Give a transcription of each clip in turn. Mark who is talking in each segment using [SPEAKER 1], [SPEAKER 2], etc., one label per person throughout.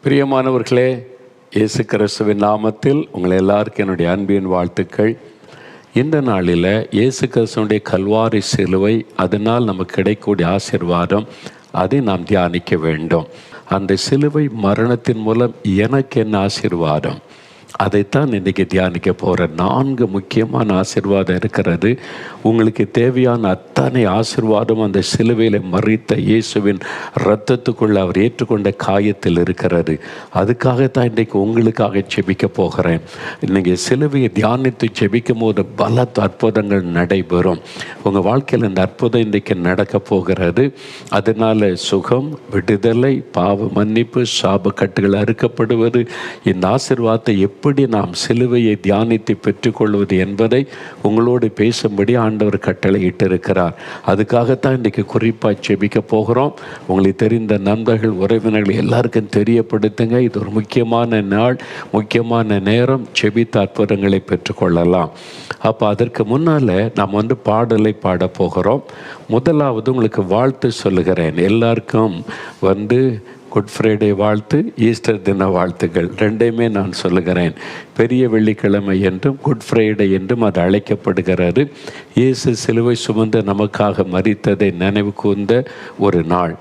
[SPEAKER 1] பிரியமானவர்களே, இயேசு கிறிஸ்துவின் நாமத்தில் உங்களை எல்லாருக்கும் என்னுடைய அன்பின் வாழ்த்துக்கள். இந்த நாளில் இயேசு கிறிஸ்துவனுடைய கல்வாரி சிலுவை, அதனால் நமக்கு கிடைக்கக்கூடிய ஆசீர்வாதம், அதை நாம் தியானிக்க வேண்டும். அந்த சிலுவை மரணத்தின் மூலம் எனக்கு என்ன ஆசீர்வாதம், அதைத்தான் இன்றைக்கி தியானிக்க போகிறேன். 4 முக்கியமான ஆசீர்வாதம் இருக்கிறது. உங்களுக்கு தேவையான அத்தனை ஆசீர்வாதம் அந்த சிலுவையில் மறித்த இயேசுவின் இரத்தத்துக்குள்ள அவர் ஏற்றுக்கொண்ட காயத்தில் இருக்கிறது. அதுக்காகத்தான் இன்றைக்கு உங்களுக்காக ஜெபிக்க போகிறேன். இன்றைக்கி சிலுவையை தியானித்து ஜெபிக்கும் போது பல அற்புதங்கள் நடைபெறும். உங்கள் வாழ்க்கையில் இந்த அற்புதம் இன்றைக்கு நடக்க போகிறது. அதனால் சுகம், விடுதலை, பாவ மன்னிப்பு, சாப கட்டுகள் அறுக்கப்படுவது, இந்த ஆசீர்வாதத்தை எப்படி நாம் சிலுவையை தியானித்து பெற்றுக்கொள்வது என்பதை உங்களோடு பேசும்படி ஆண்டவர் கட்டளை இட்டிருக்கிறார். அதுக்காகத்தான் இன்றைக்கு குறிப்பாக ஜெபிக்க போகிறோம். உங்களுக்கு தெரிந்த நண்பர்கள், உறவினர்கள் எல்லாருக்கும் தெரியப்படுத்துங்க. இது ஒரு முக்கியமான நாள், முக்கியமான நேரம். ஜெபித்த அற்புதங்களை பெற்றுக்கொள்ளலாம். அப்போ அதற்கு முன்னால் நாம் பாடலை பாட போகிறோம். முதலாவது உங்களுக்கு வாழ்த்து சொல்லுகிறேன். எல்லாருக்கும் குட் ஃப்ரைடே வாழ்த்து, ஈஸ்டர் தின வாழ்த்துக்கள் ரெண்டையுமே நான் சொல்லுகிறேன். பெரிய வெள்ளிக்கிழமை என்றும் குட் ஃப்ரைடே என்றும் அது அழைக்கப்படுகிறது. இயேசு சிலுவை சுமந்து நமக்காக மரித்ததை நினைவு கூர்ந்த ஒரு நாள்.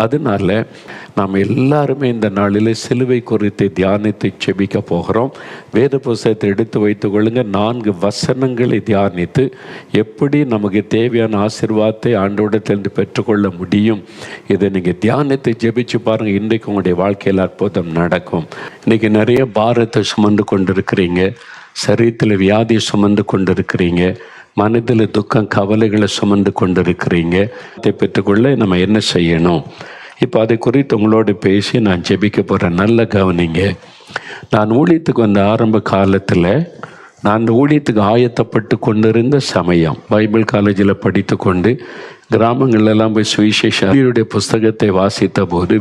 [SPEAKER 1] அதனால் நாம் எல்லாருமே இந்த நாளில் சிலுவை குறித்து தியானித்து செபிக்க போகிறோம். வேத புஸ்தகத்தை எடுத்து வைத்துக் கொள்ளுங்க. 4 வசனங்களை தியானித்து எப்படி நமக்கு தேவையான ஆசீர்வாதத்தை ஆண்டவரிடத்திலிருந்து பெற்றுக்கொள்ள முடியும், இதை நீங்கள் தியானித்து ஜெபிச்சு பாருங்கள். இன்றைக்கு உங்களுடைய வாழ்க்கையில் அற்புதம் நடக்கும். இன்றைக்கி நிறைய பாரத்தை சுமந்து கொண்டிருக்கிறீங்க, சரீரத்தில் வியாதி சுமந்து கொண்டிருக்கிறீங்க, மனதில் துக்கம், கவலைகளை சுமந்து கொண்டிருக்கிறீங்க. இதை பெற்றுக்கொள்ள நம்ம என்ன செய்யணும்? இப்போ அதை குறித்து உங்களோடு பேசி நான் ஜெபிக்க போகிறேன். நல்ல கவனிங்க. நான் ஊழியத்துக்கு வந்த ஆரம்ப காலத்தில், நான் அந்த ஊழியத்துக்கு ஆயத்தப்பட்டு கொண்டிருந்த சமயம், பைபிள் காலேஜில் படித்து கொண்டு கிராமங்களெல்லாம் போய் சுவிசேஷருடைய புஸ்தகத்தை வாசித்த போது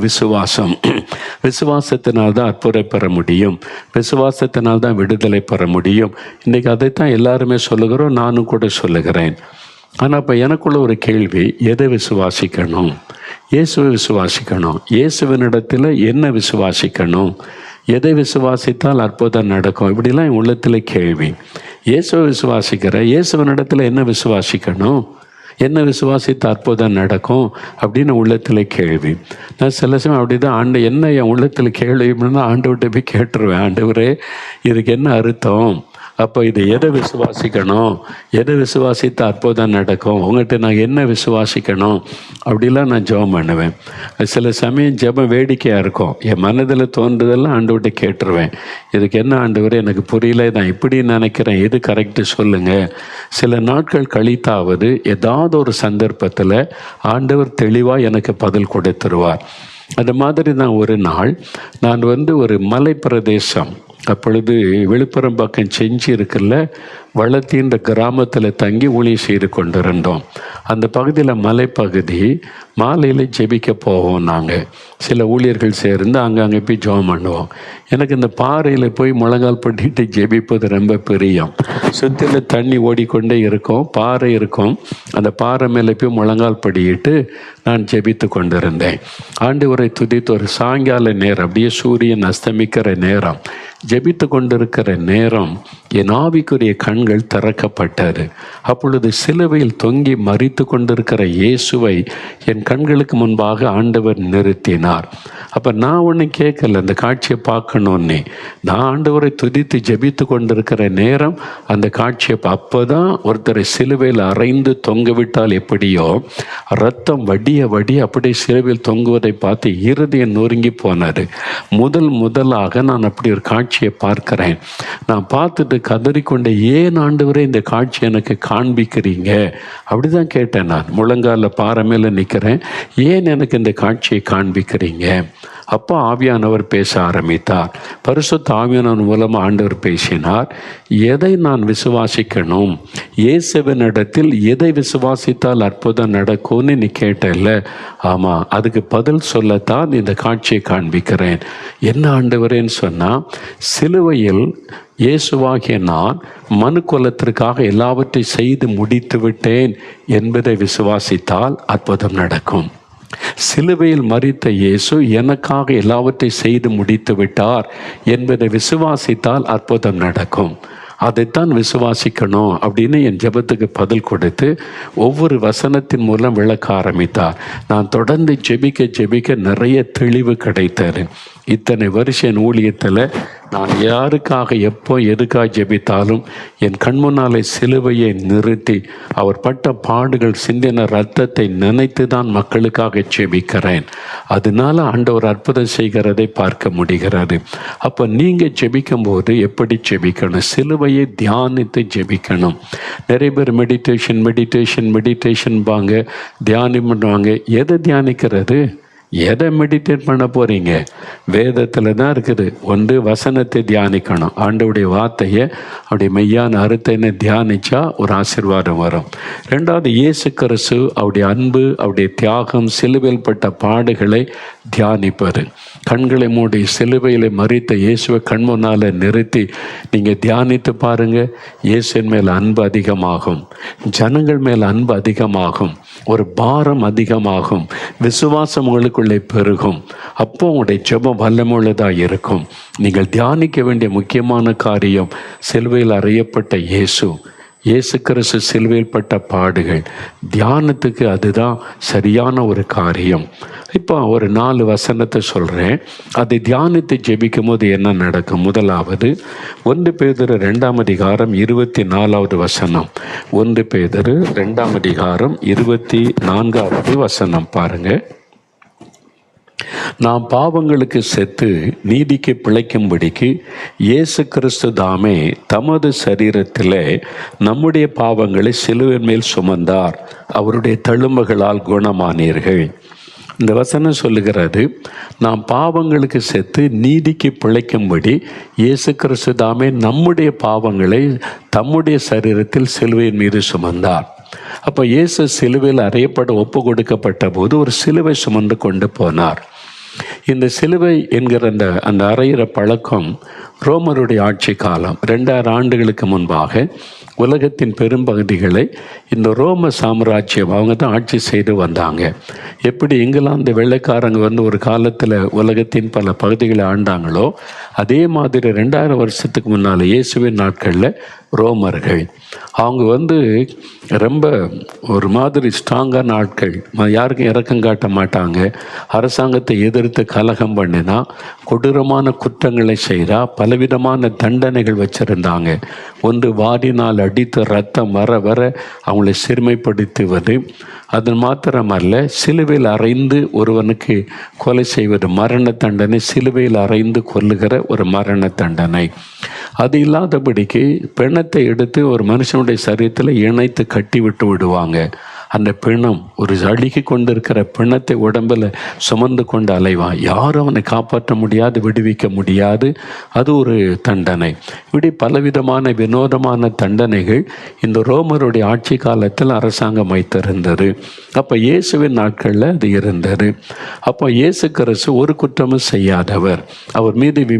[SPEAKER 1] விசுவாசத்தினால்தான் அற்புதம் பெற முடியும், விசுவாசத்தினால்தான் விடுதலை பெற முடியும். இன்றைக்கி அதைத்தான் எல்லாருமே சொல்லுகிறோம், நானும் கூட சொல்லுகிறேன். ஆனால் இப்போ எனக்குள்ள ஒரு கேள்வி, எதை விசுவாசிக்கணும்? இயேசுவை விசுவாசிக்கணும். இயேசுவினிடத்தில் என்ன விசுவாசிக்கணும்? எதை விசுவாசித்தால் அற்புதம் நடக்கும்? இப்படிலாம் என் உள்ளத்தில் கேள்வி. இயேசுவை விசுவாசிக்கிற, இயேசுவினிடத்தில் என்ன விசுவாசிக்கணும்? என்ன விசுவாசித்த அற்புதம் நடக்கும் அப்படின்னு உள்ளத்தில் கேள்வி. நான் சில சமயம் அப்படி தான் என்ன என் உள்ளத்தில் கேள்வின்னா ஆண்டவர்கிட்ட போய் கேட்டுருவேன். ஆண்டவரே, இதுக்கு என்ன அர்த்தம்? அப்போ இதை எதை விசுவாசிக்கணும்? எதை விசுவாசித்த அற்புதம் நடக்கும்? உங்கள்கிட்ட நான் என்ன விசுவாசிக்கணும்? அப்படிலாம் நான் ஜெபம் பண்ணுவேன். சில சமயம் ஜெபம் வேடிக்கையாக இருக்கும். என் மனதில் தோன்றதெல்லாம் ஆண்டவர்கிட்ட கேட்டுருவேன். இதுக்கு என்ன ஆண்டவரே, எனக்கு புரியல, நான் இப்படி நினைக்கிறேன், எது கரெக்டு சொல்லுங்கள். சில நாட்கள் கழித்தாவது ஏதாவது ஒரு சந்தர்ப்பத்தில் ஆண்டவர் தெளிவாக எனக்கு பதில் கொடுத்துருவார். அது மாதிரி தான் ஒரு நாள் நான் ஒரு மலை பிரதேசம், அப்பொழுது விழுப்புரம் பக்கம் செஞ்சு இருக்குல்ல, வளத்தின்ற கிராமத்தில் தங்கி ஊழியம் செய்து கொண்டிருந்தோம். அந்த பகுதியில் மலைப்பகுதி, மாலையில் ஜெபிக்க போவோம். நாங்கள் சில ஊழியர்கள் சேர்ந்து அங்கே போய் ஜெபம் பண்ணுவோம். எனக்கு இந்த பாறையில் போய் முழங்கால் பட்டிட்டு ஜெபிப்பது ரொம்ப பிரியம். சுற்றில தண்ணி ஓடிக்கொண்டே இருக்கும், பாறை இருக்கும். அந்த பாறை மேலே போய் முழங்கால் படியிட்டு நான் ஜெபித்து கொண்டிருந்தேன். ஆண்டவரை துதித்து ஒரு சாயங்கால நேரம், அப்படியே சூரியன் அஸ்தமிக்கிற நேரம், ஜெபித்து கொண்டிருக்கிற நேரம் என் ஆவிக்குரிய கண்கள் திறக்கப்பட்டது. அப்பொழுது சிலுவையில் தொங்கி மரித்து கொண்டிருக்கிற இயேசுவை என் கண்களுக்கு முன்பாக ஆண்டவர் நிறுத்தினார். அப்போ நான் ஒன்று கேட்கல, அந்த காட்சியை பார்க்கணுன்னே. நான் ஆண்டவரை துதித்து ஜெபித்து கொண்டிருக்கிற நேரம் அந்த காட்சியை அப்போ தான் ஒருத்தரை சிலுவையில் அறைந்து தொங்க விட்டால் எப்படியோ ரத்தம் வடிய அப்படியே சிலுவையில் தொங்குவதை பார்த்து இருதயம் நொறுங்கி போனது. முதலாக நான் அப்படி ஒரு காட்சியை பார்க்கிறேன். நான் பார்த்துட்டு கதறிக்கொண்டே, ஏன் ஆண்டவரே இந்த காட்சி எனக்கு காண்பிக்கிறீங்க? அப்படிதான் கேட்டேன். நான் முழங்கால பாறை மேலே நிற்கிறேன், ஏன் எனக்கு இந்த காட்சியை காண்பிக்கிறீங்க? அப்போ ஆவியானவர் பேச ஆரம்பித்தார். பரிசுத்த ஆவியானவர் மூலமாக ஆண்டவர் பேசினார். எதை நான் விசுவாசிக்கணும்? இயேசுவினிடத்தில் எதை விசுவாசித்தால் அற்புதம் நடக்கும்னு நீ கேட்டல. ஆமாம், அதுக்கு பதில் சொல்லத்தான் இந்த காட்சியை காண்பிக்கிறேன். என்ன ஆண்டவரேன்னு சொன்னால், சிலுவையில் இயேசுவாகிய நான் மனுக்குலத்திற்காக எல்லாவற்றையும் செய்து முடித்து விட்டேன் என்பதை விசுவாசித்தால் அற்புதம் நடக்கும். சிலுவையில் மரித்த இயேசு எனக்காக எல்லாவற்றையும் செய்து முடித்து விட்டார் என்பதை விசுவாசித்தால் அற்புதம் நடக்கும். அதைத்தான் விசுவாசிக்கணும் அப்படின்னு என் ஜெபத்துக்கு பதில் கொடுத்து ஒவ்வொரு வசனத்தின் மூலம் விளக்க ஆரம்பித்தார். நான் தொடர்ந்து ஜெபிக்க நிறைய தெளிவு கிடைத்தது. இத்தனை வருஷம் என் ஊழியத்தில் நான் யாருக்காக எப்போ எதுக்காக ஜெபித்தாலும் என் கண்முன்னாலே சிலுவையை நிறுத்தி அவர் பட்ட பாடுகள் சிந்தின ரத்தத்தை நினைத்து தான் மக்களுக்காக ஜெபிக்கிறேன். அதனால ஆண்டவர் அற்புதம் செய்கிறதை பார்க்க முடிகிறது. அப்போ நீங்கள் ஜெபிக்கும் போது எப்படி ஜெபிக்கணும்? சிலுவையை தியானித்து ஜெபிக்கணும். நிறைய பேர் மெடிடேஷன் பாங்க, தியானம் பண்ணுவாங்க. எதை தியானிக்கிறது? எதை மெடிடேட் பண்ண போகிறீங்க? வேதத்தில் தான் இருக்குது. ஒன்று வசனத்தை தியானிக்கணும். ஆண்டவுடைய வார்த்தையை அவருடைய மெய்யான அர்த்தத்தை தியானித்தா ஒரு ஆசீர்வாதம் வரும். ரெண்டாவது, இயேசு கிறிஸ்து அவருடைய அன்பு, அவருடைய தியாகம், சிலுவையில் பட்ட பாடுகளை தியானிப்பது. கண்களை மூடி சிலுவையில் மரித்த இயேசுவை கண் முன்னால் நிறுத்தி நீங்கள் தியானித்து பாருங்கள். இயேசுவின் மேல் அன்பு அதிகமாகும், ஜனங்கள் மேல் அன்பு அதிகமாகும், ஒரு பாரம் அதிகமாகும், விசுவாசம் உங்களுக்குள்ளே பெருகும். அப்போ உங்களுடைய ஜெபம் வல்லமுள்ளதாக இருக்கும். நீங்கள் தியானிக்க வேண்டிய முக்கியமான காரியம் சிலுவையில் அறையப்பட்ட இயேசு கிறிஸ்து சிலுவையில் பட்ட பாடுகள். தியானத்துக்கு அதுதான் சரியான ஒரு காரியம். இப்போ ஒரு 4 வசனத்தை சொல்கிறேன். அதை தியானித்து ஜெபிக்கும் போது என்ன நடக்கும்? முதலாவது 1 பேதுரு 2ஆம் அதிகாரம் 24வது வசனம். 1 பேதுரு 2ஆம் அதிகாரம் 24வது வசனம் பாருங்கள். நாம் பாவங்களுக்கு செத்து நீதிக்கு பிழைக்கும்படிக்கு இயேசு கிறிஸ்து தாமே தமது சரீரத்திலே நம்முடைய பாவங்களை சிலுவையின் மேல் சுமந்தார், அவருடைய தழும்புகளால் குணமானீர்கள். இந்த வசனம் சொல்லுகிறது, நாம் பாவங்களுக்கு செத்து நீதிக்கு பிழைக்கும்படி இயேசு கிறிஸ்து தாமே நம்முடைய பாவங்களை தம்முடைய சரீரத்தில் சிலுவையின் மீது சுமந்தார். அப்போ இயேசு சிலுவையில் அறையப்பட ஒப்பு கொடுக்கப்பட்ட போது ஒரு சிலுவை சுமந்து கொண்டு போனார். இந்த சிலுவை என்கிற அந்த அறையிற பழக்கம் ரோமருடைய ஆட்சி காலம் 2000 ஆண்டுகளுக்கு முன்பாக உலகத்தின் பெரும்பகுதிகளை இந்த ரோம சாம்ராஜ்யம் அவங்க தான் ஆட்சி செய்து வந்தாங்க. எப்படி இங்கிலாந்து வெள்ளைக்காரங்க ஒரு காலத்தில் உலகத்தின் பல பகுதிகளை ஆண்டாங்களோ அதே மாதிரி 2000 வருஷத்துக்கு முன்னால் இயேசுவின் நாட்களில் ரோமர்கள் அவங்க ரொம்ப ஒரு மாதிரி ஸ்ட்ராங்கான ஆட்கள். யாருக்கும் இறக்கம் காட்ட மாட்டாங்க. அரசாங்கத்தை எதிர்த்து கலகம் பண்ணினா, கொடூரமான குற்றங்களை செய்தா பலவிதமான தண்டனைகள் வச்சுருந்தாங்க. வாரினால் அடித்து ரத்தம் வர அவங்களை சிறுமைப்படுத்துவது. அது மாத்திரமல்ல, சிலுவையில் அறைந்து ஒருவனுக்கு கொலை செய்வது மரண தண்டனை. சிலுவையில் அறைந்து கொல்லுகிற ஒரு மரண தண்டனை. அது இல்லாதபடிக்கு பிணத்தை எடுத்து ஒரு மனுஷனுடைய சரீரத்தில் இணைத்து கட்டி விட்டு விடுவாங்க. அந்த பிணம் ஒரு அழுகி கொண்டிருக்கிற பிணத்தை உடம்பில் சுமந்து கொண்டு அலைவான். யாரும் அவனை காப்பாற்ற முடியாது, விடுவிக்க முடியாது. அது ஒரு தண்டனை. இப்படி பலவிதமான வினோதமான தண்டனைகள் இந்த ரோமருடைய ஆட்சி காலத்தில் அரசாங்கம் வைத்திருந்தது. அப்போ இயேசுவின் நாட்களில் அது இருந்தது. அப்போ இயேசு கிறிஸ்து ஒரு குற்றமும் செய்யாதவர். அவர் மீது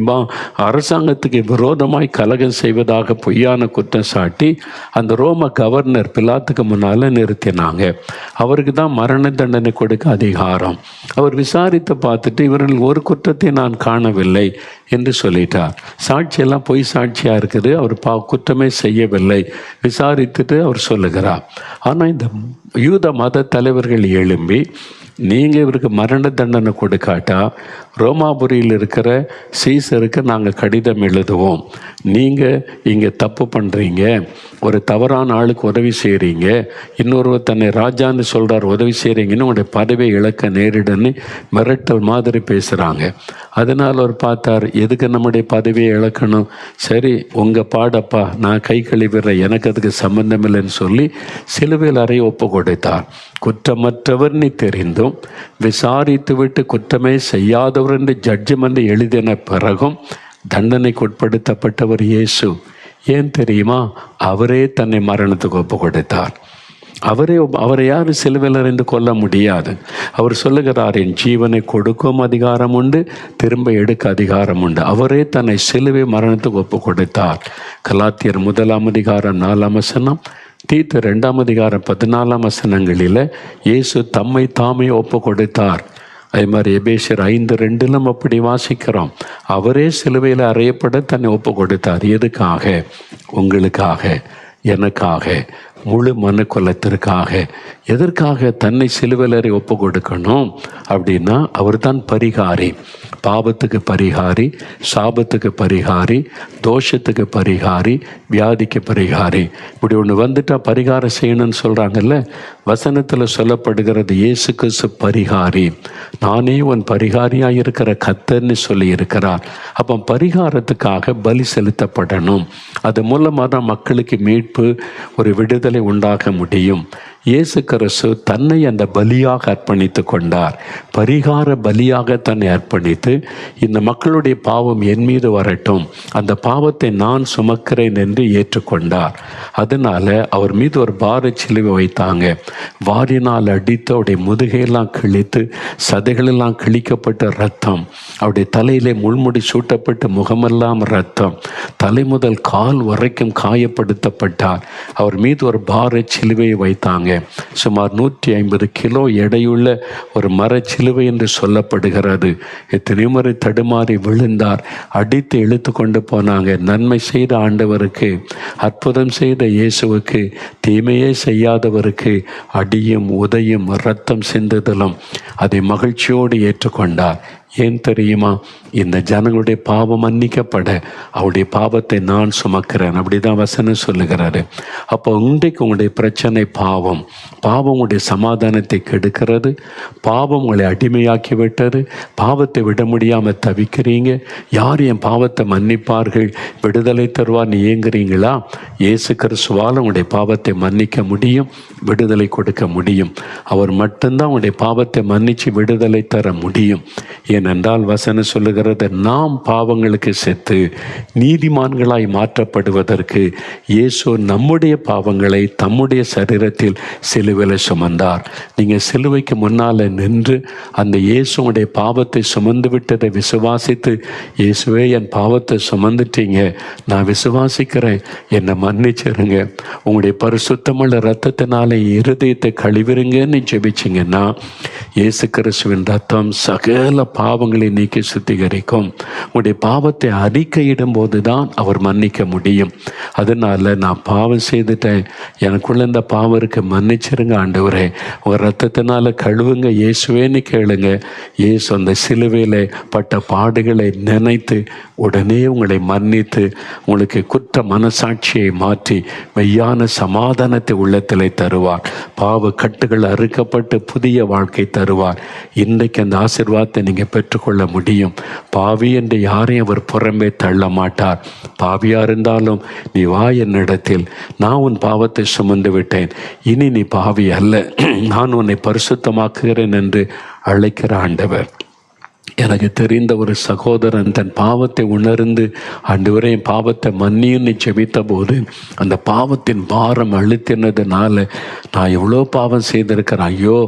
[SPEAKER 1] அரசாங்கத்துக்கு விரோதமாய் கலகம் செய்வதாக பொய்யான குற்றம் சாட்டி அந்த ரோம கவர்னர் பிலாத்துக்கு முன்னால் நிறுத்தினாங்க. அவருக்கு தான் மரண தண்டனை கொடுக்க அதிகாரம். அவர் விசாரித்து பார்த்துட்டு இவர்கள் ஒரு குற்றத்தை நான் காணவில்லை என்று சொல்லிட்டார். சாட்சியெல்லாம் பொய் சாட்சியா இருக்குது, அவர் குற்றமே செய்யவில்லை விசாரித்துட்டு அவர் சொல்லுகிறார். ஆனால் இந்த யூத மத தலைவர்கள் எழும்பி, நீங்கள் இவருக்கு மரண தண்டனை கொடுக்காட்டா ரோமாபுரியில் இருக்கிற சீசருக்கு நாங்கள் கடிதம் எழுதுவோம், நீங்கள் இங்கே தப்பு பண்ணுறீங்க, ஒரு தவறான ஆளுக்கு உதவி செய்கிறீங்க, இன்னொருவர் தன்னை ராஜான்னு சொல்கிறார் உதவி செய்கிறீங்கன்னு உங்களுடைய பதவியை இழக்க நேரிடுன்னு மிரட்டல் மாதிரி பேசுகிறாங்க. அதனால் அவர் பார்த்தார், எதுக்கு நம்முடைய பதவியை இழக்கணும், சரி உங்கள் பாடப்பா, நான் கை கழுவிடுறேன், எனக்கு அதுக்கு சம்பந்தம் இல்லைன்னு சொல்லி சிலுவையில் அறைய ஒப்பு கொடுத்தார். குற்றமற்றவர் நீ தெரிந்தும் விசாரித்து விட்டு குற்றமே செய்யாதவர் என்று ஜட்ஜ்மெண்ட் எழுதின பிறகும் தண்டனைக்கு உட்படுத்தப்பட்டவர் இயேசு. ஏன் தெரியுமா? அவரே தன்னை மரணத்துக்கு ஒப்பு கொடுத்தார். அவரை யாரும் சிலுவையில் அறைந்து கொல்ல முடியாது. அவர் சொல்லுகிறார், என் ஜீவனை கொடுக்கும் அதிகாரம் உண்டு, திரும்ப எடுக்க அதிகாரம் உண்டு. அவரே தன்னை சிலுவை மரணத்துக்கு ஒப்பு கொடுத்தார். கலாத்தியர் 1ஆம் அதிகாரம் 4ஆம் வசனம், தீத்து 2:14 இயேசு தம்மை தாமே ஒப்பு கொடுத்தார். அதே மாதிரி எபேசியர் 5:2 அப்படி வாசிக்கிறோம். அவரே சிலுவையில் அறையப்பட தன்னை ஒப்பு கொடுத்தார். எதுக்காக? உங்களுக்காக, எனக்காக, முழு மனுக்குலத்திற்காக. எதற்காக தன்னை சிலுவையில் ஒப்பு கொடுக்கணும் அப்படின்னா, அவர் தான் பரிகாரி. பாவத்துக்கு பரிகாரி, சாபத்துக்கு பரிகாரி, தோஷத்துக்கு பரிகாரி, வியாதிக்கு பரிகாரி. இப்படி ஒன்று வந்துட்டால் பரிகாரம் செய்யணும்னு சொல்கிறாங்கல்ல. வசனத்தில் சொல்லப்படுகிறது இயேசு கிறிஸ்து பரிகாரி. நானே உன் பரிகாரியாக இருக்கிற கர்த்தர்னு சொல்லி இருக்கிறார். அப்போ பரிகாரத்துக்காக பலி செலுத்தப்படணும். அது மூலமாக தான் மக்களுக்கு மீட்பு, ஒரு விடுதலை உண்டாக முடியும். இயேசு கிறிஸ்து தன்னை அந்த பலியாக அர்ப்பணித்து கொண்டார். பரிகார பலியாக தன்னை அர்ப்பணித்து, இந்த மக்களுடைய பாவம் என் மீது வரட்டும், அந்த பாவத்தை நான் சுமக்கிறேன் என்று ஏற்றுக்கொண்டார். அதனால அவர் மீது ஒரு பார சிலுவை வைத்தாங்க. வாரினால் அடித்து அவருடைய முதுகையெல்லாம் கிழித்து, சதைகளெல்லாம் கிழிக்கப்பட்ட ரத்தம், அவருடைய தலையிலே முள்முடி சூட்டப்பட்டு முகமெல்லாம் ரத்தம், தலை முதல் கால் வரைக்கும் காயப்படுத்தப்பட்டார். அவர் மீது ஒரு பார சிலுவையை வைத்தாங்க. சுமார் 150 கிலோ எடையுள்ள ஒரு மரச்சிலுவை என்று சொல்லப்படுகிறது. எத்தனை முறை தடுமாறி விழுந்தார். அடித்து இழுத்து கொண்டு போனாங்க. நன்மை செய்த ஆண்டவருக்கு, அற்புதம் செய்த இயேசுவுக்கு, தீமையே செய்யாதவருக்கு அடியும் உதையும் இரத்தம் சிந்துதலும் அதை மகிழ்ச்சியோடு ஏற்றுக்கொண்டார். ஏன் தெரியுமா? இந்த ஜனங்களுடைய பாவம் மன்னிக்கப்பட அவருடைய பாவத்தை நான் சுமக்கிறேன். அப்படிதான் வசனம் சொல்லுகிறாரு. அப்போ இன்றைக்கு உங்களுடைய பிரச்சனை பாவம். பாவம் உங்களுடைய சமாதானத்தை கெடுக்கிறது. பாவம் உங்களை அடிமையாக்கி விட்டது. பாவத்தை விட முடியாமல் தவிக்கிறீங்க. யார் என் பாவத்தை மன்னிப்பார்கள், விடுதலை தருவார் ஏங்குறீங்களா? இயேசு கிறிஸ்துவால் உங்களுடைய பாவத்தை மன்னிக்க முடியும், விடுதலை கொடுக்க முடியும். அவர் மட்டும்தான் உங்களுடைய பாவத்தை மன்னித்து விடுதலை தர முடியும். ஏனென்றால் வசனம் சொல்லுகிறது, நாம் பாவங்களுக்கு செத்து நீதிமான்களாய் மாற்றப்படுவதற்கு இயேசு நம்முடைய பாவங்களை தம்முடைய சரீரத்தில் சிலுவையில் சுமந்தார். நீங்கள் சிலுவைக்கு முன்னால் நின்று அந்த இயேசுடைய பாவத்தை சுமந்து விட்டதை விசுவாசித்து, இயேசுவே என் பாவத்தை சுமந்துட்டீங்க, நான் விசுவாசிக்கிறேன், என்னை மன்னிச்சிருங்க, உங்களுடைய பரிசுத்தமுள்ள இரத்தத்தினால இருதயத்தை கழுவிருங்கன்னு ஜெபிச்சிங்கன்னா, இயேசு கிறிஸ்துவின் ரத்தம் சகல பாவங்களை நீக்கி சுத்திகரிக்கும். உங்களுடைய பாவத்தை அறிக்கையிடும் போது தான் அவர் மன்னிக்க முடியும். அதனால நான் பாவம் செய்துட்டேன், எனக்குள்ள இந்த பாவம் இருக்கு, மன்னிச்சிருங்க ஆண்டவரே, உங்கள் ரத்தத்தினால கழுவுங்க இயேசுவேன்னு கேளுங்க. இயேசு அந்த சிலுவையில் பட்ட பாடுகளை நினைத்து உடனே உங்களை மன்னித்து உங்களுக்கு குற்ற மனசாட்சியை மாற்றி மெய்யான சமாதானத்தை உள்ளத்தில் தருவார். பாவ கட்டுகள் அறுக்கப்பட்டு புதிய வாழ்க்கை தருவார். இன்றைக்கு அந்த ஆசீர்வாதத்தை நீங்கள் பெற்றுக்கொள்ள முடியும். பாவி என்று யாரையும் அவர் புறம்பே தள்ள மாட்டார். பாவியாக இருந்தாலும் நீ வா என்னிடத்தில், நான் உன் பாவத்தை சுமந்து விட்டேன், இனி நீ பாவி அல்ல, நான் உன்னை பரிசுத்தமாக்குகிறேன் என்று அழைக்கிற ஆண்டவர். எனக்கு தெரிந்த ஒரு சகோதரன் தன் பாவத்தை உணர்ந்து ஆண்டவரே என் பாவத்தை மன்னின்னு ஜெபித்த போது, அந்த பாவத்தின் பாரம் அழுத்தினதுனால நான் எவ்வளோ பாவம் செய்திருக்கிறேன், ஐயோ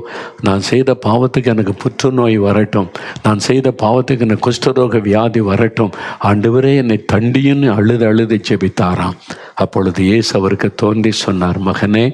[SPEAKER 1] நான் செய்த பாவத்துக்கு எனக்கு புற்றுநோய் வரட்டும், நான் செய்த பாவத்துக்கு எனக்கு குஷ்டரோக வியாதி வரட்டும், ஆண்டவரே என்னை தண்டின்னு அழுது ஜெபித்தாராம். அப்பொழுது இயேசு அவருக்கு தோன்றி சொன்னார், மகனே,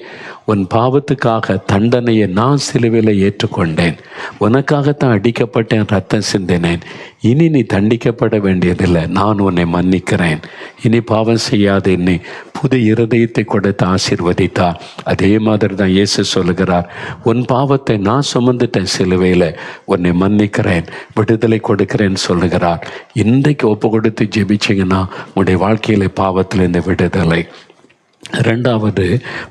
[SPEAKER 1] உன் பாவத்துக்காக தண்டனையை நான் சிலுவையில் ஏற்றுக்கொண்டேன், உனக்காகத்தான் அடிக்கப்பட்டேன், ரத்தம் சிந்தினேன், இனி நீ தண்டிக்கப்பட வேண்டியதில்லை, நான் உன்னை மன்னிக்கிறேன், இனி பாவம் செய்யாத என்னை புது இருதயத்தை கொடுத்து ஆசீர்வதித்தார். அதே மாதிரி தான் இயேசு சொல்லுகிறார், உன் பாவத்தை நான் சுமந்துட்டேன் சிலுவையில், உன்னை மன்னிக்கிறேன், விடுதலை கொடுக்கிறேன்னு சொல்லுகிறார். இன்றைக்கு ஒப்பு கொடுத்து ஜெபிச்சிங்கன்னா உங்களுடைய வாழ்க்கையில் பாவத்திலிருந்து விடுதலை. இரண்டாவது,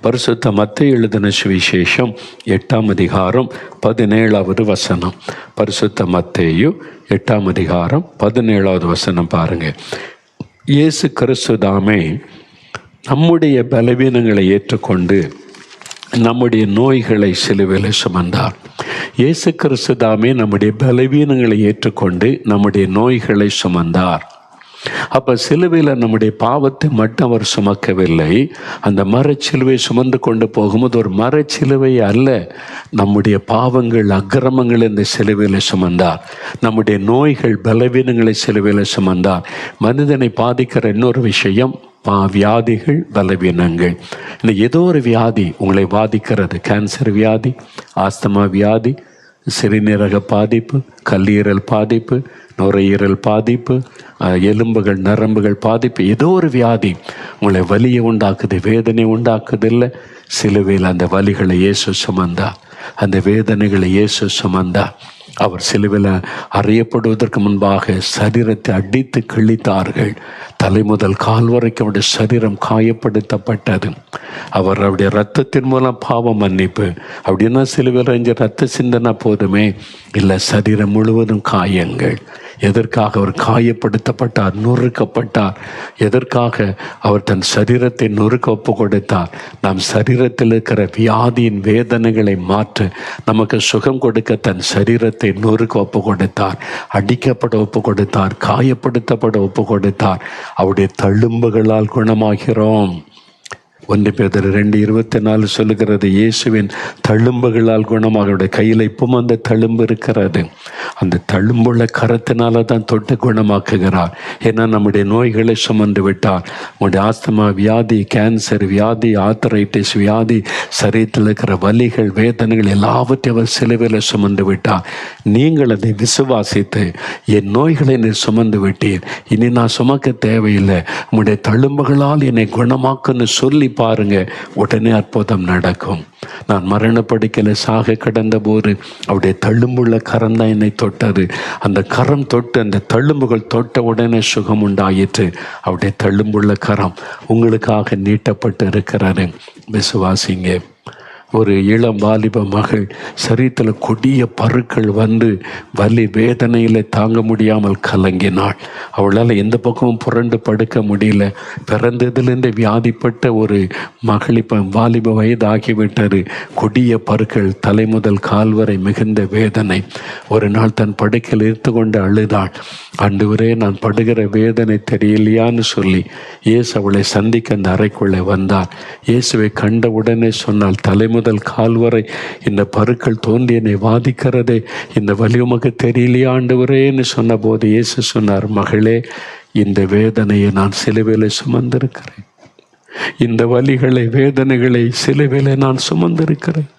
[SPEAKER 1] பரிசுத்த மத்தேயு எழுதின சுவிசேஷம் 8:17 பரிசுத்த மத்தேயு 8:17 பாருங்க. இயேசு கிறிஸ்து தாமே நம்முடைய பலவீனங்களை ஏற்றுக்கொண்டு நம்முடைய நோய்களை சிலுவையில் சுமந்தார். இயேசு கிறிஸ்து தாமே நம்முடைய பலவீனங்களை ஏற்றுக்கொண்டு நம்முடைய நோய்களை சுமந்தார். அப்போ சிலுவையில் நம்முடைய பாவத்தை மட்டும் அவர் சுமக்கவில்லை. அந்த மரச்சிலுவை சுமந்து கொண்டு போகும்போது ஒரு மரச்சிலுவை அல்ல, நம்முடைய பாவங்கள் அக்கிரமங்கள் இந்த சிலுவையில் சுமந்தார். நம்முடைய நோய்கள் பலவீனங்களை சிலுவையில் சுமந்தார். மனிதனை பாதிக்கிற இன்னொரு விஷயம் வியாதிகள், பலவீனங்கள். இந்த ஏதோ ஒரு வியாதி உங்களை பாதிக்கிறது. கேன்சர் வியாதி, ஆஸ்துமா வியாதி, சிறுநீரக பாதிப்பு, கல்லீரல் பாதிப்பு, நுரையீரல் பாதிப்பு, எலும்புகள் நரம்புகள் பாதிப்பு, ஏதோ ஒரு வியாதி உங்களை வலியை உண்டாக்குது, வேதனை உண்டாக்குது. இல்லை, சிலுவையில் அந்த வலிகளை இயேசு சுமந்தார், அந்த வேதனைகளை இயேசு சுமந்தார். அவர் சிலுவையில் அறையப்படுவதற்கு முன்பாக சரீரத்தை அடித்து கிழித்தார்கள். தலை முதல் கால் வரைக்கும் அவருடைய சரீரம் காயப்படுத்தப்பட்டது. அவருடைய இரத்தத்தின் மூலம் பாவம் மன்னிப்பு. அப்படின்னா சிலுவையில் இரத்த சிந்தனை போதுமே? இல்லை, சரீரம் முழுவதும் காயங்கள். எதற்காக அவர் காயப்படுத்தப்பட்டார், நொறுக்கப்பட்டார்? எதற்காக அவர் தன் சரீரத்தை நொறுக்க ஒப்பு கொடுத்தார்? நம் சரீரத்தில் இருக்கிற வியாதியின் வேதனைகளை மாற்ற, நமக்கு சுகம் கொடுக்க தன் சரீரத்தை நொறுக்க ஒப்பு கொடுத்தார், அடிக்கப்பட ஒப்பு கொடுத்தார், காயப்படுத்தப்பட ஒப்பு கொடுத்தார். அவருடைய தழும்புகளால் குணமாகிறோம். 1 பேதுரு 2:24 சொல்லுகிறது, இயேசுவின் தழும்புகளால் குணமாக. அவருடைய கையில் இப்பவும் அந்த தழும்பு இருக்கிறது. அந்த தழும்புள்ள கரத்தினால தான் தொட்டு குணமாக்குகிறார். ஏன்னா நம்முடைய நோய்களை சுமந்து விட்டார். உங்களுடைய ஆஸ்துமா வியாதி, கேன்சர் வியாதி, ஆர்த்தரைட்டிஸ் வியாதி, சரீரத்தில் இருக்கிற வலிகள், வேதனைகள் எல்லாவற்றையும் அவர் சிலுவையில் சுமந்து விட்டார். நீங்கள் அதை விசுவாசித்து, என் நோய்களை நீ சுமந்து விட்டீர், இனி நான் சுமக்க தேவையில்லை, உங்களுடைய தழும்புகளால் என்னை குணமாக்குன்னு சொல்லி பாருங்க, உடனே அற்புதம் நடக்கும். நான் மரணப்படுக்கையில் சாக கடந்த போது அவருடைய தழும்புள்ள கரம் தான் என்னை தொட்டது. அந்த கரம் தொட்டு, அந்த தழும்புகள் தொட்ட உடனே சுகம் உண்டாயிற்று. அவருடைய தழும்புள்ள கரம் உங்களுக்காக நீட்டப்பட்டு இருக்கிறாரு. விசுவாசிங்க. ஒரு இளம் வாலிப மகள் சரீரத்தில் கொடிய பருக்கள் வந்து வலி வேதனையில் தாங்க முடியாமல் கலங்கினாள். அவளால் எந்த பக்கமும் புரண்டு படுக்க முடியல. பிறந்ததுலேருந்து வியாதிப்பட்ட ஒரு மகள் இப்போ வாலிப வயது ஆகிவிட்டார். கொடிய பருக்கள், தலை முதல் கால் வரை மிகுந்த வேதனை. ஒரு நாள் தன் படுக்கையில் இருந்து கொண்டு அழுதாள். ஆண்டவரே, நான் படுகிற வேதனை தெரியலையான்னு சொல்லி இயேசு அவளை சந்திக்க அந்த அறைக்குள்ளே வந்தார். இயேசுவை கண்ட உடனே சொன்னால், தலை முதல் கால் வரை இந்த பருக்கள் தோன்றி என்னை வாதிக்கிறதே, இந்த வலி உமக்கு தெரியலையா ஆண்டவரேன்னு சொன்ன போது இயேசு சொன்னார், மகளே, இந்த வேதனையை நான் சிலுவையில் சுமந்திருக்கிறேன். இந்த வலிகளை, வேதனைகளை சிலுவையில் நான் சுமந்திருக்கிறேன்.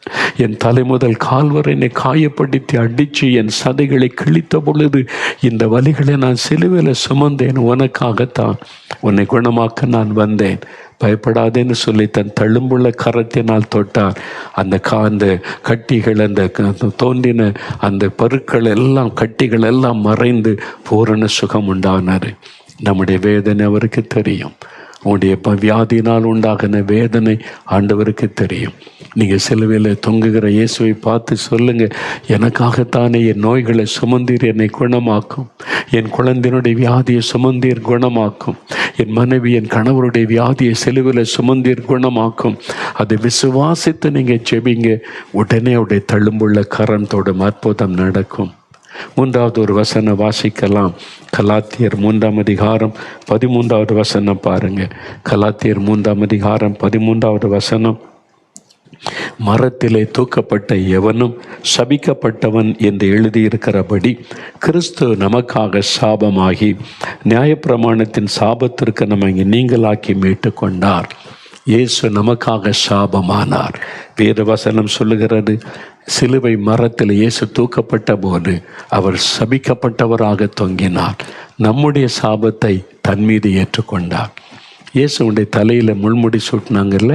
[SPEAKER 1] என் தலை முதல் கால் வரை என்னை காயப்படுத்தி அடித்து என் சதைகளை கிழித்த பொழுது இந்த வலிகளை நான் சிலுவையில் சுமந்தேன். உனக்காகத்தான், உன்னை குணமாக்க நான் வந்தேன், பயப்படாதேன்னு சொல்லி தன் தழும்புள்ள கரத்தினால் தொட்டார். அந்த கட்டிகள், அந்த தோன்றின அந்த பருக்கள் எல்லாம், கட்டிகள் எல்லாம் மறைந்து பூரண சுகம் உண்டானார். நம்முடைய வேதனை அவருக்கு தெரியும். உங்களுடைய வியாதியினால் உண்டாகின வேதனை ஆண்டவருக்கு தெரியும். நீங்கள் சிலுவையில் தொங்குகிற இயேசுவை பார்த்து சொல்லுங்கள், எனக்காகத்தானே என் நோய்களை சுமந்தீர், என்னை குணமாக்கும். என் குழந்தையினுடைய வியாதியை சுமந்தீர், குணமாக்கும். என் மனைவி, என் கணவருடைய வியாதியை சிலுவையில் சுமந்தீர், குணமாக்கும். அதை விசுவாசித்து நீங்கள் ஜெபிங்க, உடனே அவருடைய தழும்புள்ள கரத்தோட அற்புதம் நடக்கும். 3வது ஒரு வசனம் வாசிக்கலாம். கலாத்தியர் 3ஆம் அதிகாரம் 13வது வசனம் பாருங்க. கலாத்தியர் 3ஆம் அதிகாரம் 13வது வசனம். மரத்திலே தூக்கப்பட்ட எவனும் சபிக்கப்பட்டவன் என்று எழுதியிருக்கிறபடி கிறிஸ்து நமக்காக சாபமாகி நியாயப்பிரமாணத்தின் சாபத்திற்கு நம்மை நீங்களாக்கி மீட்டு கொண்டார். இயேசு நமக்காக சாபமானார். வேறு வசனம் சொல்லுகிறது, சிலுவை மரத்தில் இயேசு தூக்கப்பட்ட போது அவர் சபிக்கப்பட்டவராக தொங்கினார். நம்முடைய சாபத்தை தன் மீது ஏற்றுக்கொண்டார். இயேசுடைய தலையில் முள்முடி சூட்டினாங்கல்ல,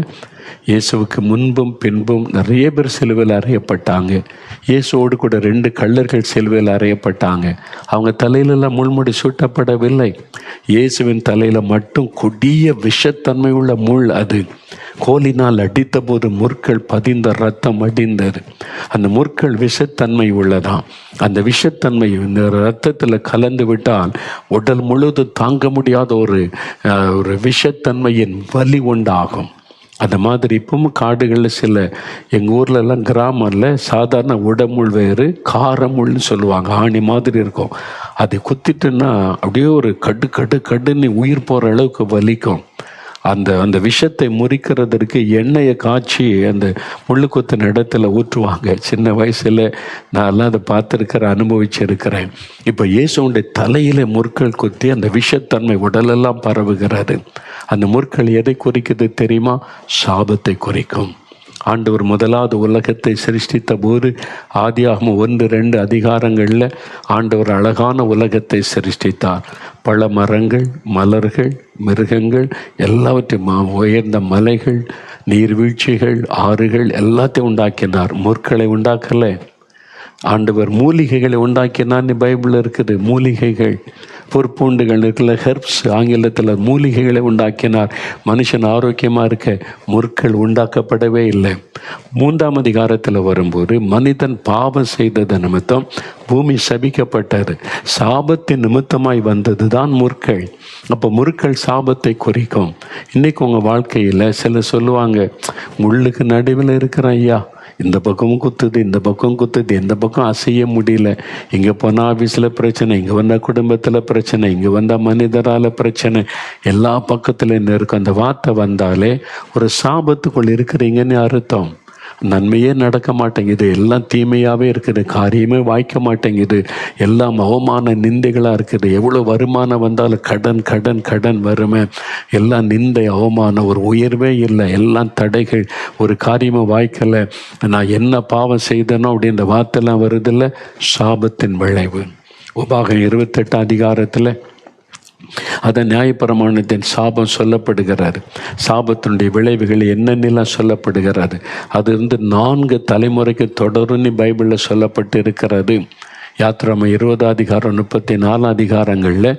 [SPEAKER 1] இயேசுவுக்கு முன்பும் பின்பும் நிறைய பேர் சிலுவையில் அறையப்பட்டாங்க. இயேசுவோடு கூட 2 கள்ளர்கள் சிலுவையில் அறையப்பட்டாங்க. அவங்க தலையிலெல்லாம் முள்முடி சூட்டப்படவில்லை. இயேசுவின் தலையில் மட்டும் கொடிய விஷத்தன்மை உள்ள முள். அது கோலினால் அடித்த போது முற்கள் பதிந்த ரத்தம் அடிந்தது. அந்த முற்கள் விஷத்தன்மை உள்ளதாம். அந்த விஷத்தன்மை இந்த இரத்தத்தில் கலந்து விட்டால் உடல் முழுவதும் தாங்க முடியாத ஒரு விஷத்தன்மையின் வலி உண்டாகும். அந்த மாதிரி இப்பவும் காடுகளில் சில எங்கள் ஊர்லெல்லாம் கிராமம்ல சாதாரண உடமுள் வேறு காரமுள்னு சொல்லுவாங்க, ஆணி மாதிரி இருக்கும். அதை குத்திட்டுன்னா அப்படியே ஒரு கடு கடு கடுன்னு உயிர் போகிற அளவுக்கு வலிக்கும். அந்த அந்த விஷத்தை முறிக்கிறதற்கு எண்ணெயை காய்ச்சி அந்த முள்ளு குத்தின இடத்துல ஊற்றுவாங்க. சின்ன வயசில் நான் எல்லாம் அதை பார்த்துருக்கிறேன், அனுபவிச்சிருக்கிறேன். இப்போ இயேசுடைய தலையில் முற்கள் குத்தி அந்த விஷத்தன்மை உடலெல்லாம் பரவுகிறது. அந்த முற்கள் எதை குறிக்குது தெரியுமா? சாபத்தை குறிக்கும். ஆண்டவர் முதலாவது உலகத்தை சிருஷ்டித்த போது ஆதியாகமம் 1-2 அதிகாரங்களில் ஆண்டவர் அழகான உலகத்தை சிருஷ்டித்தார். பல மரங்கள், மலர்கள், மிருகங்கள் எல்லாவற்றையும், உயர்ந்த மலைகள், நீர்வீழ்ச்சிகள், ஆறுகள் எல்லாத்தையும் உண்டாக்கினார். முற்களை உண்டாக்கலை. ஆண்டவர் மூலிகைகளை உண்டாக்கினான்னு பைபிள் இருக்குது. மூலிகைகள், பொற்பூண்டுகள் இருக்குல்ல, ஹெர்ப்ஸ் ஆங்கிலத்தில், மூலிகைகளை உண்டாக்கினார். மனுஷன் ஆரோக்கியமாக இருக்க முற்கள் உண்டாக்கப்படவே இல்லை. 3ஆம் அதிகாரத்தில் வரும்போது மனிதன் பாவம் செய்தது நிமித்தம் பூமி சபிக்கப்பட்டது. சாபத்தின் நிமித்தமாய் வந்தது தான் முற்கள். அப்போ முற்கள் சாபத்தை குறிக்கும். இன்றைக்கி உங்கள் வாழ்க்கையில் சிலர் சொல்லுவாங்க, முள்ளுக்கு நடுவில் இருக்கிற ஐயா, இந்த பக்கமும் குத்துது, இந்த பக்கம் குத்துது, எந்த பக்கம் அசைய முடியல. இங்கே போனால் ஆஃபீஸில் பிரச்சனை, இங்கே வந்தால் குடும்பத்தில் பிரச்சனை, இங்கே வந்தால் மனிதரால் பிரச்சனை, எல்லா பக்கத்துலேயும் இருக்கும். அந்த வார்த்தை வந்தாலே ஒரு சாபத்துக்குள் இருக்கிறீங்கன்னு அர்த்தம். நன்மையே நடக்க மாட்டேங்குது, எல்லாம் தீமையாகவே இருக்குது, காரியமே வாய்க்க மாட்டேங்குது, எல்லாம் அவமான நிந்தைகளாக இருக்குது. எவ்வளோ வருமானம் வந்தாலும் கடன் கடன் கடன் வருமே, எல்லாம் நிந்தை அவமானம், ஒரு உயர்வே இல்லை, எல்லாம் தடைகள், ஒரு காரியமும் வாய்க்கலை, நான் என்ன பாவம் செய்தனோ அப்படின்ற வார்த்தைலாம் வருதில்ல, சாபத்தின் விளைவு. உபாகம் 28 அதிகாரத்தில் அதை நியாயப்பிரமாணத்தின் சாபம் சொல்லப்படுகிறாரு. சாபத்தினுடைய விளைவுகள் என்னென்னலாம் சொல்லப்படுகிறாரு. அது 4 தலைமுறைக்கு தொடரும்னு பைபிளில் சொல்லப்பட்டு இருக்கிறது. யாத்திராம 20 அதிகாரம் 34 அதிகாரங்களில்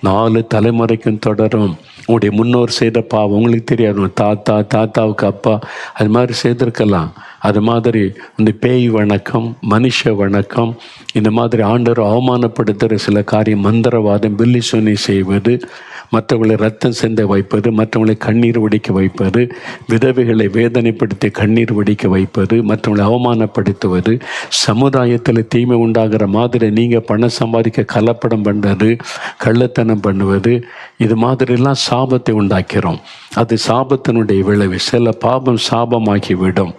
[SPEAKER 1] 4 தலைமுறைக்கும் தொடரும். உங்களுடைய முன்னோர் செய்த பாவம் உங்களுக்கு தெரியாது, தாத்தாவுக்கு அப்பா அது மாதிரி செய்திருக்கலாம். அது மாதிரி இந்த பேய் வணக்கம், மனுஷ வணக்கம், இந்த மாதிரி ஆண்டவர் அவமானப்படுத்துகிற சில காரியம், மந்திரவாதம், பில்லி சொன்னி செய்வது, மற்றவர்களை ரத்தம் சிந்த வைப்பது, மற்றவர்களை கண்ணீர் வடிக்க வைப்பது, விதவைகளை வேதனைப்படுத்தி கண்ணீர் வடிக்க வைப்பது, மற்றவர்களை அவமானப்படுத்துவது, சமுதாயத்தில் தீமை உண்டாகிற மாதிரி நீங்கள் பணம் சம்பாதிக்க கலப்படம் பண்ணுறது, கள்ளத்தனம் பண்ணுவது, இது மாதிரிலாம் சாபத்தை உண்டாக்கிறோம். அது சாபத்தினுடைய விளைவு. சில பாவம் சாபமாகிவிடும்.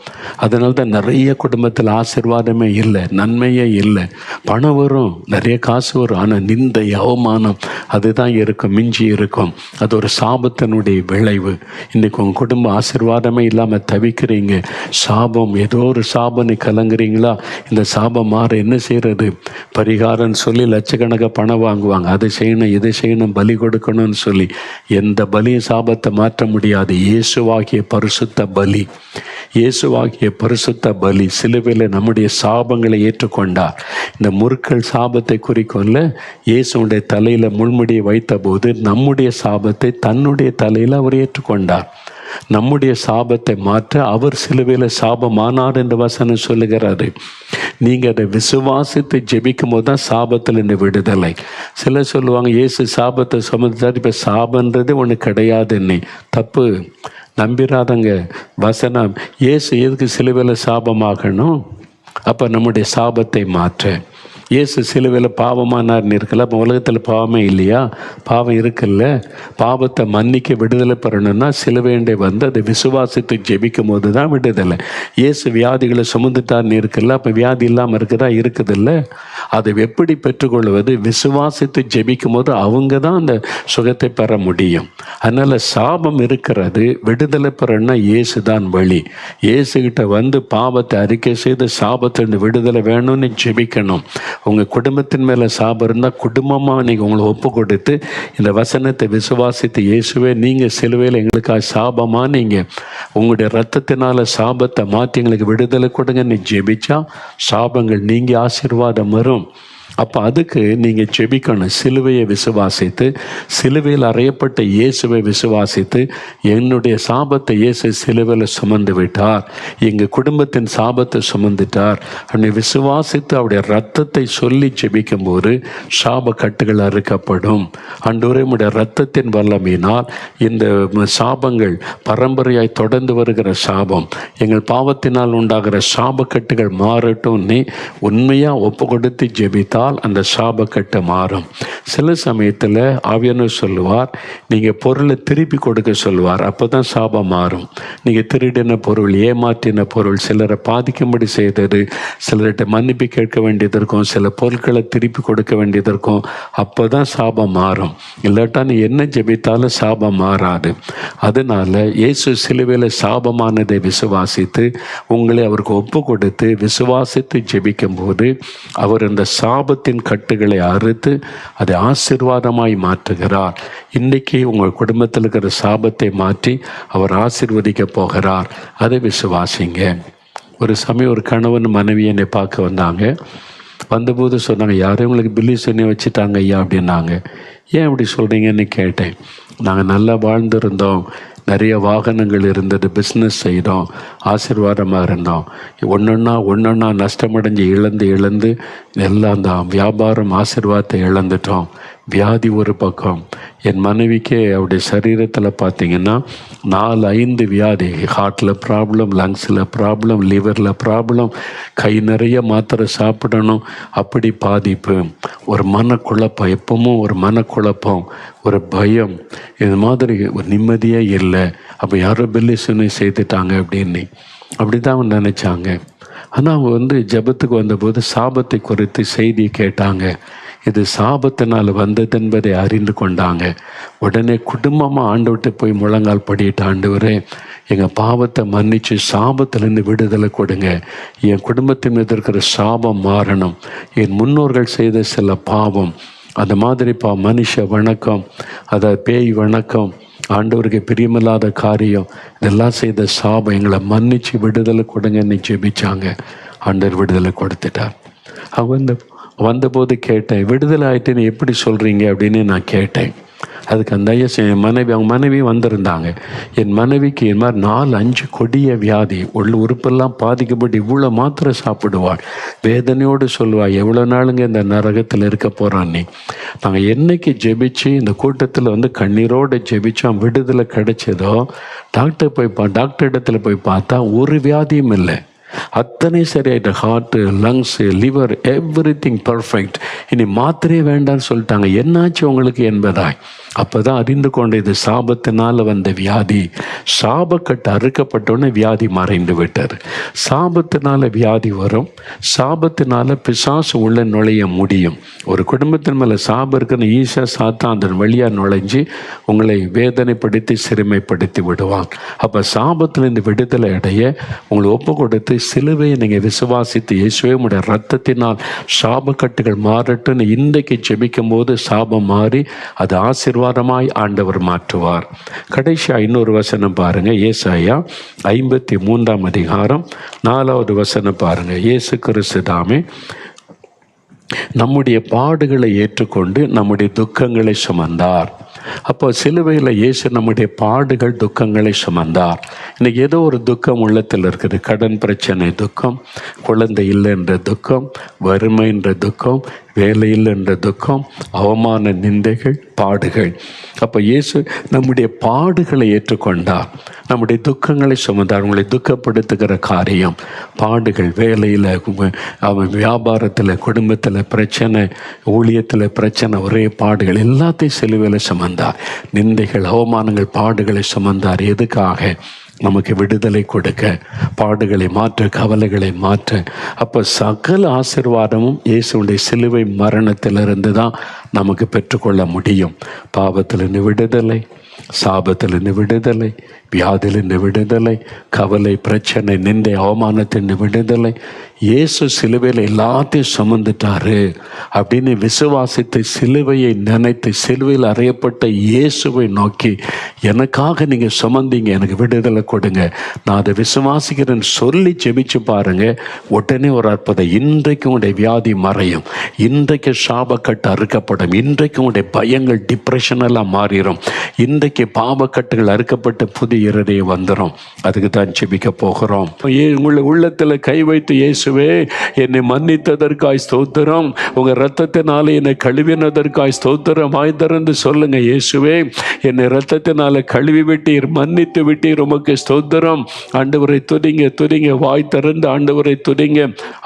[SPEAKER 1] அதனால தான் நிறைய குடும்பத்தில் ஆசீர்வாதமே இல்லை, நன்மையே இல்லை. பணம் வரும், நிறைய காசு வரும், ஆனால் நிந்தை அவமானம் அதுதான் இருக்கும், மிஞ்சி இருக்கும். அது ஒரு சாபத்தினுடைய விளைவு. இன்றைக்கி உங்கள் குடும்ப ஆசீர்வாதமே இல்லாமல் தவிக்கிறீங்க. சாபம், ஏதோ ஒரு சாபனை கலங்குறீங்களா? இந்த சாபம் மாற என்ன செய்கிறது? பரிகாரம்னு சொல்லி லட்சக்கணக்காக பணம் வாங்குவாங்க. அதை செய்யணும், இதை செய்யணும், பலி கொடுக்கணும்னு சொல்லி. எந்த பலியும் சாபத்தை மாற்ற முடியாது. இயேசுவாகிய பரிசுத்த பலி, இயேசுவாகிய பரிசுத்த பலி சிலுவையில் நம்முடைய சாபங்களை ஏற்றுக்கொண்டார். இந்த முற்கள் சாபத்தை குறிக்கும்ல, இயேசுடைய தலையில் முள்முடியை வைத்த போது நம்முடைய சாபத்தை தன்னுடைய தலையில் அவர் ஏற்றுக்கொண்டார். நம்முடைய சாபத்தை மாற்ற அவர் சிலுவையில் சாபமானார் என்று வசனம் சொல்லுகிறாரு. நீங்கள் அதை விசுவாசித்து ஜெபிக்கும் போது தான் சாபத்தில் இருந்து விடுதலை. சிலர் சொல்லுவாங்க, இயேசு சாபத்தை சுமந்தார், இப்போ சாபன்றது ஒன்று கிடையாதுன்னு. தப்பு, நம்பிராதங்க. வசனம், இயேசு எதுக்கு சிலுவையில் சாபமாகணும்? அப்போ நம்முடைய சாபத்தை மாற்ற இயேசு சிலுவையில் பாவமானார்னு இருக்குல்ல. அப்போ உலகத்தில் பாவமே இல்லையா? பாவம் இருக்குல்ல. பாவத்தை மன்னிக்க விடுதலை பெறணும்னா சிலுவைண்டே வந்து அதை விசுவாசித்து ஜெபிக்கும் போது தான் விடுதலை. இயேசு வியாதிகளை சுமந்துட்டார்னு இருக்குல்ல. அப்போ வியாதி இல்லாமல் இருக்குதா? இருக்குதில்ல. அதை எப்படி பெற்றுக்கொள்வது? விசுவாசித்து ஜெபிக்கும் போது அவங்க தான் அந்த சுகத்தை பெற முடியும். அதனால் சாபம் இருக்கிறது, விடுதலை பெறணும்னா இயேசு தான் வழி. இயேசுகிட்ட வந்து பாவத்தை அறிக்கை செய்து சாபத்திலிருந்து விடுதலை வேணும்னு ஜெபிக்கணும். உங்கள் குடும்பத்தின் மேலே சாபம் இருந்தால் குடும்பமாக நீங்கள் உங்களை ஒப்பு கொடுத்து இந்த வசனத்தை விசுவாசித்து, இயேசுவே நீங்கள் சிலுவையில் எங்களுக்காக சாபமாக நீங்கள் உங்களுடைய இரத்தத்தினால சாபத்தை மாற்றி எங்களுக்கு விடுதலை கொடுங்க நீ ஜெபிச்சா சாபங்கள் நீங்கி ஆசீர்வாதம் வரும். அப்போ அதுக்கு நீங்கள் ஜெபிக்கணும். சிலுவையை விசுவாசித்து, சிலுவையில் அறையப்பட்ட இயேசுவை விசுவாசித்து, என்னுடைய சாபத்தை இயேசு சிலுவையில் சுமந்து விட்டார், எங்கள் குடும்பத்தின் சாபத்தை சுமந்துட்டார் அவனை விசுவாசித்து அவருடைய ரத்தத்தை சொல்லி ஜெபிக்கும் போது சாப கட்டுகள் அறுக்கப்படும். ஆண்டவரே, உம்முடைய ரத்தத்தின் வல்லமையினால் இந்த சாபங்கள் பரம்பரையாய் தொடர்ந்து வருகிற சாபம், எங்கள் பாவத்தினால் உண்டாகிற சாபக்கட்டுகள் மாறட்டும் நீ உண்மையாக ஒப்பு கொடுத்து ஜெபித்தால் அந்த சாபக்கட்டு மாறும். சில சமயத்தில் ஆவியானவர் சொல்லுவார், நீங்கள் பொருளை திருப்பி கொடுக்க சொல்லுவார், அப்போ தான் சாபம் மாறும். நீங்கள் திருடின பொருள், ஏமாற்றின பொருள், சிலரை பாதிக்கும்படி செய்தது, சிலர்கிட்ட மன்னிப்பு கேட்க வேண்டியது இருக்கும், சில பொருட்களை திருப்பி கொடுக்க வேண்டியது இருக்கும், அப்போ தான் சாபம் மாறும். இல்லாட்டா நீ என்ன ஜெபித்தாலும் சாபம் மாறாது. அதனால இயேசு சிலுவையில் சாபமானதை விசுவாசித்து உங்களை அவருக்கு ஒப்பு கொடுத்து விசுவாசித்து ஜெபிக்கும் போது அவர் அந்த சாபத்தின் கட்டுகளை அறுத்து அதை ஆசீர்வாதமாய் மாற்றுகிறார். இன்றைக்கி உங்கள் குடும்பத்தில் இருக்கிற சாபத்தை மாற்றி அவர் ஆசீர்வதிக்க போகிறார். அதை விசுவாசிங்க. ஒரு சமயம் ஒரு கணவன் மனைவி என்னை பார்க்க வந்தாங்க. வந்தபோது சொன்னாங்க, யாரும் உங்களுக்கு பில்லி சொல்லி வச்சுட்டாங்க ஐயா அப்படின்னாங்க. ஏன் அப்படி சொல்கிறீங்கன்னு கேட்டேன். நாங்கள் நல்லா வாழ்ந்துருந்தோம், நிறைய வாகனங்கள் இருந்தது, பிஸ்னஸ் செய்தோம், ஆசீர்வாதமாக இருந்தோம். ஒன்றொன்னா நஷ்டமடைஞ்சு இழந்து எல்லாம் அந்த வியாபாரம் ஆசீர்வாதத்தை இழந்துட்டோம். வியாதி ஒரு பக்கம். என் மனைவிக்கே அவருடைய சரீரத்தில் பார்த்திங்கன்னா 4-5 வியாதி. ஹார்ட்டில் ப்ராப்ளம், லங்ஸில் ப்ராப்ளம், லிவரில் ப்ராப்ளம், கை நிறைய மாத்திரை சாப்பிடணும், அப்படி பாதிப்பு. ஒரு மனக்குழப்பம், எப்பவும் ஒரு மனக்குழப்பம், ஒரு பயம், இது மாதிரி ஒரு நிம்மதியே இல்லை. அப்போ யாரோ பெல்லிசுனை செய்துட்டாங்க அப்படின்னு அப்படி தான் அவங்க நினச்சாங்க. ஆனால் அவங்க ஜெபத்துக்கு வந்தபோது சாபத்தை குறித்து செய்தி கேட்டாங்க. இது சாபத்தினால் வந்தது என்பதை அறிந்து கொண்டாங்க. உடனே குடும்பமாக ஆண்டவர்கிட்ட போய் முழங்கால் படிட்டு, ஆண்டவரே எங்கள் பாவத்தை மன்னித்து சாபத்திலேருந்து விடுதலை கொடுங்க, என் குடும்பத்தின் மீது இருக்கிற சாபம் மாறணும், என் முன்னோர்கள் செய்த சில பாவம், அந்த மாதிரி மனுஷ வணக்கம், அதை பேய் வணக்கம், ஆண்டவருக்கு பிரியமில்லாத காரியம், இதெல்லாம் செய்த சாபம் எங்களை மன்னிச்சு விடுதலை கொடுங்கன்னு ஜெபிச்சாங்க. ஆண்டவர் விடுதலை கொடுத்துட்டார். அவங்க வந்தபோது கேட்டேன், விடுதலை ஆகிட்டுன்னு எப்படி சொல்கிறீங்க அப்படின்னு நான் கேட்டேன். அதுக்கு அந்த ஐயா என் மனைவி, அவங்க மனைவி வந்திருந்தாங்க. என் மனைவிக்கு இது மாதிரி 4-5 கொடிய வியாதி, உறுப்பெல்லாம் பாதிக்கப்பட்டு இவ்வளோ மாத்திரை சாப்பிடுவாள், வேதனையோடு சொல்லுவாள், எவ்வளோ நாளுங்க இந்த நரகத்தில் இருக்க போகிறான்னு. நாங்கள் என்னைக்கு ஜெபிச்சு இந்த கூட்டத்தில் கண்ணீரோடு ஜெபிச்சோம், விடுதலை கிடைச்சதோ டாக்டர் இடத்துல போய் பார்த்தா ஒரு வியாதியும் இல்லை, அத்தனை சரியாயிட்ட. Heart, lungs, liver, everything perfect. இனி மாத்திரையே வேண்டான்னு சொல்லிட்டாங்க. என்னாச்சு உங்களுக்கு என்பதாய் அப்போ தான் அறிந்து கொண்ட இது சாபத்தினால் வந்த வியாதி. சாபக்கட்டு அறுக்கப்பட்டோன்னே வியாதி மறைந்து விட்டார். சாபத்தினால வியாதி வரும், சாபத்தினால பிசாசு உள்ள நுழைய முடியும். ஒரு குடும்பத்தின் மேலே சாபம் இருக்குன்னு ஈஸியாக சாத்தான் அதன் வழியாக நுழைஞ்சு உங்களை வேதனைப்படுத்தி சிறுமைப்படுத்தி விடுவான். அப்போ சாபத்திலிருந்து விடுதலை அடைய உங்களை ஒப்பு கொடுத்து சிலுவையை நீங்கள் விசுவாசித்து இயேசுவே உடைய ரத்தத்தினால் சாபக்கட்டுகள் மாறட்டுன்னு இன்றைக்கு ஜெபிக்கும் போது சாபம் மாறி அது ஆசீர்வாதமாய் ஆண்டவர் மாற்றுவார். கடைசியாக இன்னொரு வசனம் பாருங்கள், ஏசாயா 53ஆம் அதிகாரம் 4வது வசனம் பாருங்கள். இயேசு கிறிஸ்து தாமே நம்முடைய பாடுகளை ஏற்றுக்கொண்டு நம்முடைய துக்கங்களை சுமந்தார். அப்போ சிலுவையில் இயேசு நம்முடைய பாடுகள் துக்கங்களை சுமந்தார். இன்றைக்கி ஏதோ ஒரு துக்கம் உள்ளத்தில் இருக்குது. கடன் பிரச்சனை துக்கம், குழந்தை இல்லை என்ற துக்கம், வறுமை என்ற துக்கம், வேலையில் என்ற துக்கம், அவமான நிந்தைகள், பாடுகள். அப்போ இயேசு நம்முடைய பாடுகளை ஏற்றுக்கொண்டார், நம்முடைய துக்கங்களை சுமந்தார். உங்களை துக்கப்படுத்துகிற காரியம், பாடுகள், வேலையில், அவன் வியாபாரத்தில், குடும்பத்தில் பிரச்சனை, ஊழியத்தில் பிரச்சனை, ஒரே பாடுகள், எல்லாத்தையும் சிலுவையில் சுமந்தார். நிந்தைகள், அவமானங்கள், பாடுகளை சுமந்தார். எதுக்காக? நமக்கு விடுதலை கொடுக்க, பாடுகளை மாற்ற, கவலைகளை மாற்ற. அப்போ சகல ஆசீர்வாதமும் இயேசுடைய சிலுவை மரணத்திலிருந்து தான் நமக்கு பெற்றுக்கொள்ள முடியும். பாவத்திலிருந்து விடுதலை, சாபத்திலிருந்து விடுதலை, வியாதிலிருந்து விடுதலை, கவலை, பிரச்சனை, நிந்தை, அவமானத்தின் விடுதலை. இயேசு சிலுவையில் எல்லாத்தையும் சுமந்துட்டாரு அப்படின்னு விசுவாசித்து சிலுவையை நினைத்து சிலுவையில் அறையப்பட்ட இயேசுவை நோக்கி, எனக்காக நீங்கள் சுமந்தீங்க, எனக்கு விடுதலை கொடுங்க, நான் அதை விசுவாசிக்கிறேன்னு சொல்லி ஜெபிச்சு பாருங்க. உடனே ஒரு அற்புதம். இன்றைக்கு உடைய வியாதி மறையும், இன்றைக்கு சாபக்கட்டு அறுக்கப்படும், இன்றைக்கு உடைய பயங்கள் டிப்ரெஷன் எல்லாம் மாறிடும், இன்றைக்கு பாவக்கட்டுகள் அறுக்கப்பட்டு புதிய இருதயம் வந்துடும். அதுக்கு தான் ஜெபிக்க போகிறோம். உங்களுடைய உள்ளத்தில் கை வைத்து, இயேசுவே என்னை மன்னித்ததற்காய் ஸ்தோத்திரம், உங்க இரத்தத்தினால என்னை கழுவினதற்காய் ஸ்தோத்திரம். வாய் திறந்து சொல்லுங்க, இயேசுவே என்னை இரத்தத்தினால கழுவி விட்டீர், மன்னித்து விட்டீர், உமக்கு ஸ்தோத்திரம். ஆண்டவரை துதிங்க, துதிங்க, வாய் திறந்து ஆண்டவரை துதிங்க.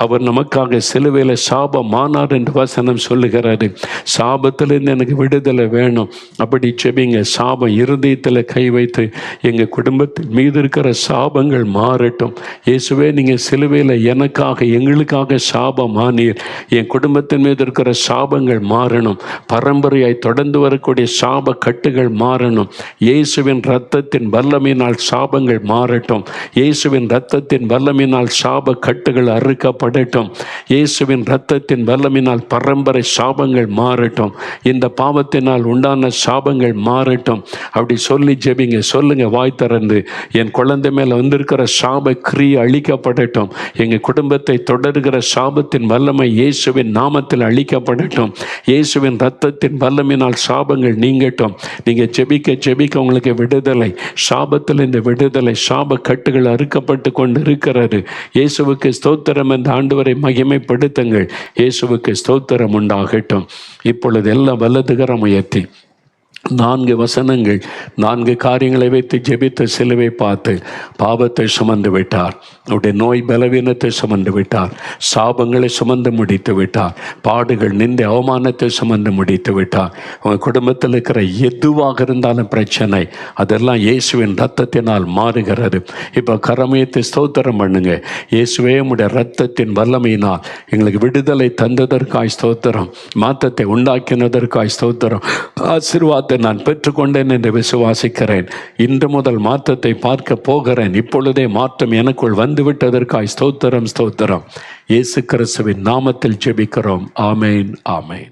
[SPEAKER 1] அவர் நமக்காக சிலுவையில் சாபமானார் என்று வசனம் சொல்லுகிறாரு. சாபத்திலிருந்து எனக்கு விடுதலை வேணும், அப்படி செபிங்க. சாபம் இருதயத்தில் கை வைத்து, எங்கள் குடும்பத்தின் மீது இருக்கிற சாபங்கள் மாறட்டும். இயேசுவே நீங்கள் சிலுவையில் எனக்காக எங்களுக்காக சாபமானீர், என் குடும்பத்தின் மீது இருக்கிற சாபங்கள் மாறணும், பரம்பரையாய் தொடர்ந்து வரக்கூடிய சாப கட்டுகள் மாறணும். இயேசுவின் இரத்தத்தின் வல்லமையினால் சாபங்கள் மாறட்டும், இயேசுவின் இரத்தத்தின் வல்லமையினால் சாப கட்டுகள் அறுக்கப்படட்டும், இயேசுவின் இரத்தத்தின் வல்லமையினால் பரம்பரை சாபங்கள் மாறட்டும், இந்த பாவத்தினால் உண்டான சாபங்கள் மாறட்டும். அப்படி சொல்லி ஜெபிங்க, சொல்லுங்க வாய் திறந்து. என் குழந்தை மேல வந்திருக்கிற சாப கிரியை அழிக்கப்படட்டும், எங்கள் குடும்பத்தை தொடர்கிற சாபத்தின் வல்லமை இயேசுவின் நாமத்தில் அழிக்கப்படட்டும், இயேசுவின் இரத்தத்தின் வல்லமையினால் சாபங்கள் நீங்கட்டும். நீங்க ஜெபிக்க ஜெபிக்க உங்களுக்கு விடுதலை, சாபத்தில் இந்த விடுதலை, சாப கட்டுகள் அறுக்கப்பட்டு கொண்டு இருக்கிறது. இயேசுவுக்கு ஸ்தோத்திரம் என்று ஆண்டவரை மகிமைப்படுத்துங்கள். இயேசுவுக்கு ஸ்தோத்திரம் உண்டாகட்டும். இப்பொழுது எல்லாம் வலதுகரம் உயர்த்தி 4 வசனங்கள், 4 காரியங்களை வைத்து ஜெபித்த சிலுவை பார்த்து பாவத்தை சுமந்து விட்டார், அவருடைய நோய் பலவீனத்தை சுமந்து விட்டார், சாபங்களை சுமந்து முடித்து விட்டார், பாடுகள், நிந்தை, அவமானத்தை சுமந்து முடித்து விட்டார். உங்கள் குடும்பத்தில் இருக்கிற எதுவாக இருந்தாலும் பிரச்சனை, அதெல்லாம் இயேசுவின் இரத்தத்தினால் மாறுகிறது. இப்போ கரமையத்தை ஸ்தோத்திரம் பண்ணுங்க. இயேசுவே உடைய இரத்தத்தின் வல்லமையினால் எங்களுக்கு விடுதலை தந்ததற்காய் ஸ்தோத்திரம், மாற்றத்தை உண்டாக்கினதற்காய் ஸ்தோத்திரம், ஆசீர்வாதத்தை நான் பெற்றுக்கொண்டேன் என்று விசுவாசிக்கிறேன். இன்று முதல் மாற்றத்தை பார்க்க போகிறேன். இப்பொழுதே மாற்றம் எனக்குள் வந்துவிட்டதற்காய் ஸ்தோத்திரம், ஸ்தோத்திரம். இயேசு கிறிஸ்துவின் நாமத்தில் ஜெபிக்கிறோம். ஆமேன், ஆமேன்.